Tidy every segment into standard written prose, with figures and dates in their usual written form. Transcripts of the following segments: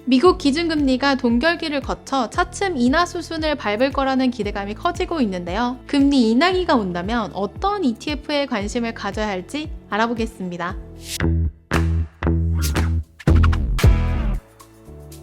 미국 기준금리가 동결기를 거쳐 차츰 인하 수순을 밟을 거라는 기대감이 커지고 있는데요. 금리 인하기가 온다면 어떤 ETF에 관심을 가져야 할지 알아보겠습니다.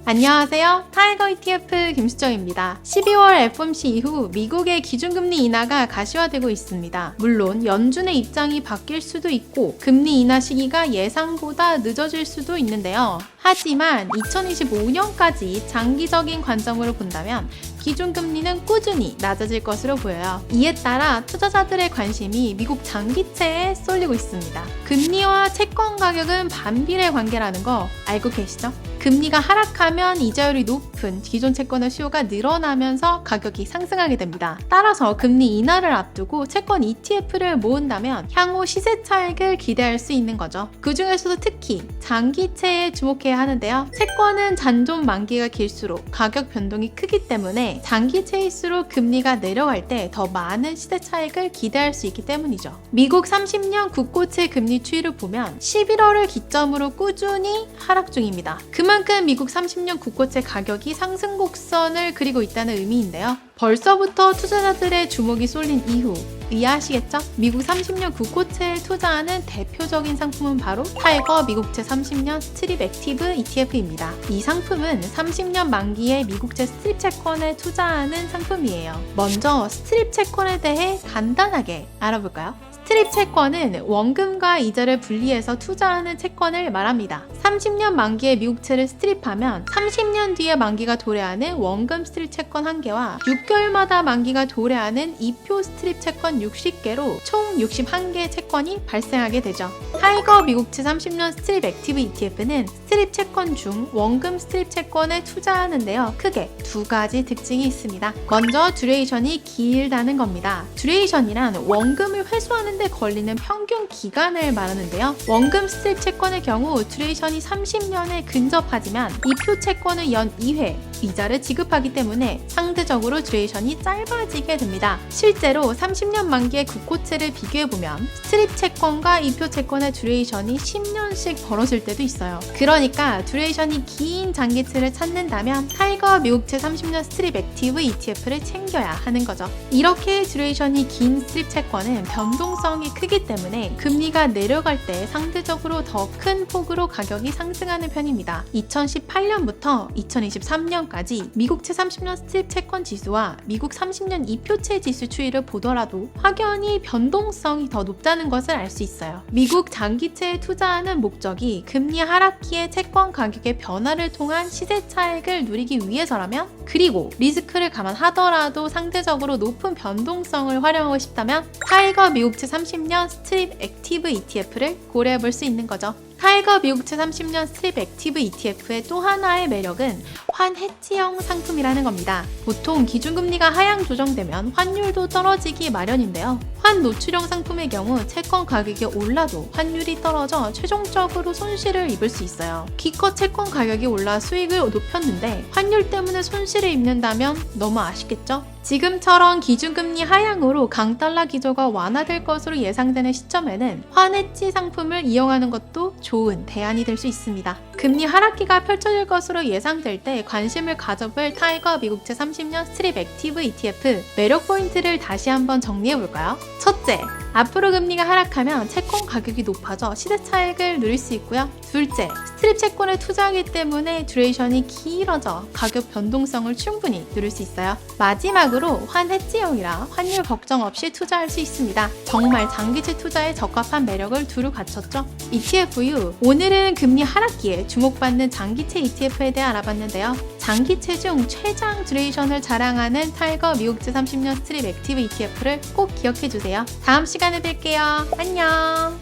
안녕하세요. 타이거 ETF 김수정입니다. 12월 FOMC 이후 미국의 기준금리 인하가 가시화되고 있습니다. 물론 연준의 입장이 바뀔 수도 있고 금리 인하 시기가 예상보다 늦어질 수도 있는데요. 하지만 2025년까지 장기적인 관점으로 본다면 기준금리는 꾸준히 낮아질 것으로 보여요. 이에 따라 투자자들의 관심이 미국 장기채에 쏠리고 있습니다. 금리와 채권 가격은 반비례 관계라는 거 알고 계시죠? 금리가 하락하면 이자율이 높은 기존 채권의 수요가 늘어나면서 가격이 상승하게 됩니다. 따라서 금리 인하를 앞두고 채권 ETF를 모은다면 향후 시세 차익을 기대할 수 있는 거죠. 그 중에서도 특히 장기채에 주목해야 하는데요. 채권은 잔존 만기가 길수록 가격 변동이 크기 때문에 장기채일수록 금리가 내려갈 때 더 많은 시세 차익을 기대할 수 있기 때문이죠. 미국 30년 국고채 금리 추이를 보면 11월을 기점으로 꾸준히 하락 중입니다. 그만큼 미국 30년 국고채 가격이 상승 곡선을 그리고 있다는 의미인데요. 벌써부터 투자자들의 주목이 쏠린 이유 이해하시겠죠? 미국 30년 국고채에 투자하는 대표적인 상품은 바로 타이거 미국채 30년 스트립 액티브 ETF입니다. 이 상품은 30년 만기의 미국채 스트립 채권에 투자하는 상품이에요. 먼저 스트립 채권에 대해 간단하게 알아볼까요? 스트립 채권은 원금과 이자를 분리해서 투자하는 채권을 말합니다. 30년 만기의 미국채를 스트립하면 30년 뒤에 만기가 도래하는 원금 스트립 채권 1개와 6개월마다 만기가 도래하는 2표 스트립 채권 60개로 총 61개의 채권이 발생하게 되죠. 타이거 미국채 30년 스트립 액티브 ETF는 스트립 채권 중 원금 스트립 채권에 투자하는데요. 크게 두 가지 특징이 있습니다. 먼저 듀레이션이 길다는 겁니다. 듀레이션이란 원금을 회수하는 데 걸리는 평균 기간을 말하는데요. 원금 스트립 채권의 경우 듀레이션이 30년에 근접하지만 2표 채권은 연 2회 이자를 지급하기 때문에 상대적으로 듀레이션이 짧아지게 됩니다. 실제로 30년 만기의 국고채를 비교해보면 스트립 채권과 2표 채권의 듀레이션이 10년씩 벌어질 때도 있어요. 그러니까 듀레이션이 긴 장기채를 찾는다면 타이거 미국채 30년 스트립 액티브 ETF를 챙겨야 하는 거죠. 이렇게 듀레이션이 긴 스트립 채권은 변동성이 크기 때문에 금리가 내려갈 때 상대적으로 더 큰 폭으로 가격이 상승하는 편입니다. 2018년부터 2023년까지 미국채 30년 스트립 채권 지수와 미국 30년 2표채 지수 추이를 보더라도 확연히 변동성이 더 높다는 것을 알 수 있어요. 미국 장기채에 투자하는 목적이 금리 하락기의 채권 가격의 변화를 통한 시세 차익을 누리기 위해서라면, 그리고 리스크를 감안하더라도 상대적으로 높은 변동성을 활용하고 싶다면 타이거 미국채 30년 스트립 액티브 ETF를 고려해볼 수 있는 거죠. 타이거 미국채 30년 스트립 액티브 ETF의 또 하나의 매력은 환 해지형 상품이라는 겁니다. 보통 기준금리가 하향 조정되면 환율도 떨어지기 마련인데요. 환 노출형 상품의 경우 채권 가격이 올라도 환율이 떨어져 최종적으로 손실을 입을 수 있어요. 기껏 채권 가격이 올라 수익을 높였는데 환율 때문에 손실을 입는다면 너무 아쉽겠죠? 지금처럼 기준금리 하향으로 강달러 기조가 완화될 것으로 예상되는 시점에는 환해지 상품을 이용하는 것도 좋은 대안이 될 수 있습니다. 금리 하락기가 펼쳐질 것으로 예상될 때 관심을 가져볼 타이거 미국채 30년 스트립 액티브 ETF 매력 포인트를 다시 한번 정리해볼까요? 첫째, 앞으로 금리가 하락하면 채권 가격이 높아져 시세 차익을 누릴 수 있고요. 둘째, 스트립 채권에 투자하기 때문에 듀레이션이 길어져 가격 변동성을 충분히 누릴 수 있어요. 마지막으로 환 해지형이라 환율 걱정 없이 투자할 수 있습니다. 정말 장기채 투자에 적합한 매력을 두루 갖췄죠. ETFU, 오늘은 금리 하락기에 주목받는 장기채 ETF에 대해 알아봤는데요. 장기채 중 최장 듀레이션을 자랑하는 타이거 미국채 30년 스트립 액티브 ETF를 꼭 기억해주세요. 다음 시간에 뵐게요. 안녕.